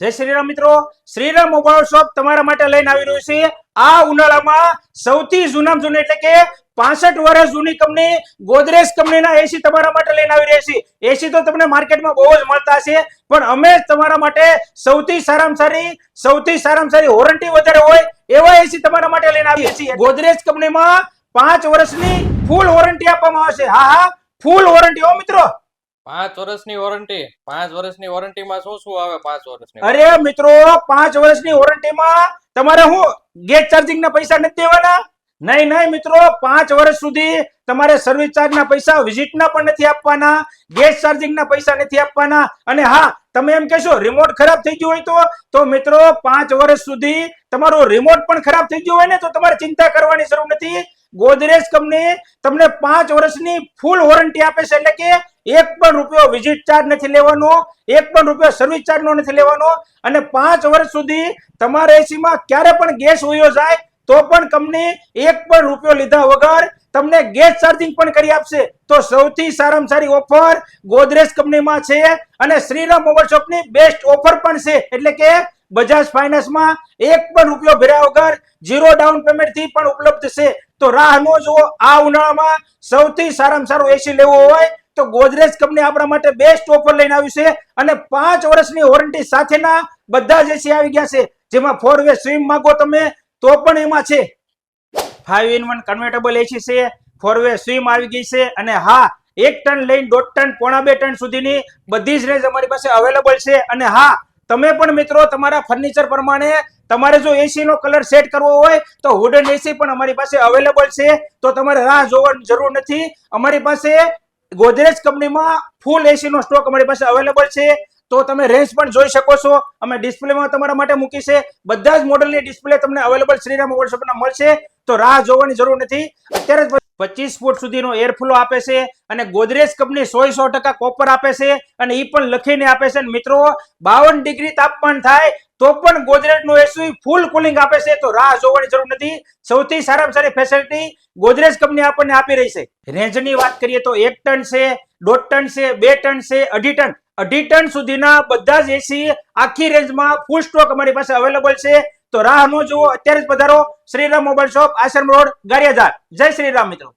જય શ્રીરામ મિત્રો, Shriram mobile shop તમારા માટે લઈને આવી રહ્યું છે આ ઉનાળામાં સૌથી જૂનામાં જૂની એટલે કે 65 વર્ષ જૂની કંપની ગોદરેજ કંપનીના એસી તમારા માટે લઈને આવી રહ્યા છે। એસી તો તમને માર્કેટમાં બહુ જ મળતા છે, પણ અમે તમારા માટે સૌથી સારામાં સારી વોરંટી વધારે હોય એવા એસી તમારા માટે લઈને આવીએ છીએ। ગોદરેજ કંપનીમાં 5 વર્ષની ફૂલ વોરંટી આપવામાં આવશે। હા, ફૂલ વોરંટી હો મિત્રો। 5 વર્ષની વોરંટી 5 વર્ષની વોરંટીમાં શું આવે? 5 વર્ષની અરે મિત્રો, 5 વર્ષની વોરંટીમાં તમારે હું ગેસ ચાર્જિંગ ના પૈસા નથી દેવાના? નહીં મિત્રો, 5 વર્ષ સુધી તમારે સર્વિસ ચાર્જ ના પૈસા, વિઝિટ ના પણ નથી આપવાના, ગેસ ચાર્જિંગ ના પૈસા નથી આપવાના। અને હા, તમે એમ કહેશો રિમોટ ખરાબ થઈ ગયું હોય તો મિત્રો 5 વર્ષ સુધી તમારું રિમોટ પણ ખરાબ થઈ ગયું હોય ને તો તમારે ચિંતા કરવાની જરૂર નથી। ગોદરેજ કંપની તમને 5 વર્ષની ફૂલ વોરંટી આપે છે, એટલે કે એક પણ રૂપિયો વિઝિટ ચાર્જ નથી લેવાનો, એક પણ રૂપિયો સર્વિસ ચાર્જ નો નથી લેવાનો। અને 5 વર્ષ સુધી તમારા એસીમાં ક્યારે પણ ગેસ વયો જાય તો પણ કંપની એક પણ રૂપિયો લીધા વગર તમને ગેસ ચાર્જિંગ પણ કરી આપશે। તો સૌથી સારામાં સારી ઓફર ગોદરેજ કંપનીમાં છે અને શ્રીરામ મોબાઈલ શોપની બેસ્ટ ઓફર પણ છે, એટલે કે બજાજ ફાઇનાન્સમાં એક પણ રૂપિયો ભર્યા વગર 0 ડાઉન પેમેન્ટ થી પણ ઉપલબ્ધ છે। તો રાહ ન જુઓ, આ ઉનાળામાં સૌથી સારામાં સારું એસી લેવું હોય તો ગોદરેજ કંપની આપણા માટે બેસ્ટ ઓફર લઈને આવી છે અને 5 વર્ષની વોરંટી સાથેના બધા જ એસી આવી ગયા છે, જેમાં 4 વે સ્વિમ માંગો તમે તો પણ એમાં છે। 5-in-1 કન્વર્ટેબલ એસી છે, 4 વે સ્વિમ આવી ગઈ છે અને હા, 1 ટન લઈને 1.5 ટન, 1.5 ટન સુધીની બધી જ રેન્જ અમારી પાસે અવેલેબલ છે। અને હા, તમે પણ મિત્રો તમારા ફર્નિચર પ્રમાણે તમારે જો એસી નો કલર સેટ કરવો હોય તો વુડન એસી પણ અમારી પાસે અવેલેબલ છે। તો તમારે રાહ જોવાની જરૂર નથી, અમારી પાસે ગોદરેજ કંપનીમાં ફૂલ એસી નો સ્ટોક અમારી પાસે અવેલેબલ છે। તો તમે રેન્જ પણ જોઈ શકો છો, અમે ડિસ્પ્લેમાં તમારા માટે મૂકી છે। બધા જ મોડલની ડિસ્પ્લે તમને અવેલેબલ શ્રીરામ મોબાઈલ શોપમાં મળશે, તો રાહ જોવાની જરૂર નથી। અત્યારે જ 25 ફૂટ સુધીનો એરફ્લો આપે છે અને ગોદરેજ કંપની 100% કોપર આપે છે અને ઈ પણ લખીને આપે છે। મિત્રો, 52 ડિગ્રી તાપમાન થાય તો પણ ગોદરેજ નું એસી ફૂલ કુલિંગ આપે છે, તો રાહ જોવાની જરૂર નથી। સૌથી સારામાં સારી ફેસિલિટી ગોદરેજ કંપની આપણને આપી રહી છે। રેન્જની વાત કરીએ તો 1 ટન છે, 1.5 ટન છે, 2 ટન છે, 2.5 ટન, 2.5 ટન સુધીના બધા જ એસી આખી રેન્જમાં ફૂલ સ્ટોક અમારી પાસે અવેલેબલ છે। તો રાહ ન જુઓ, અત્યારે જ પધારો શ્રીરામ મોબાઈલ શોપ, આશ્રમ રોડ, ગારિયાધાર। જય શ્રીરામ મિત્રો।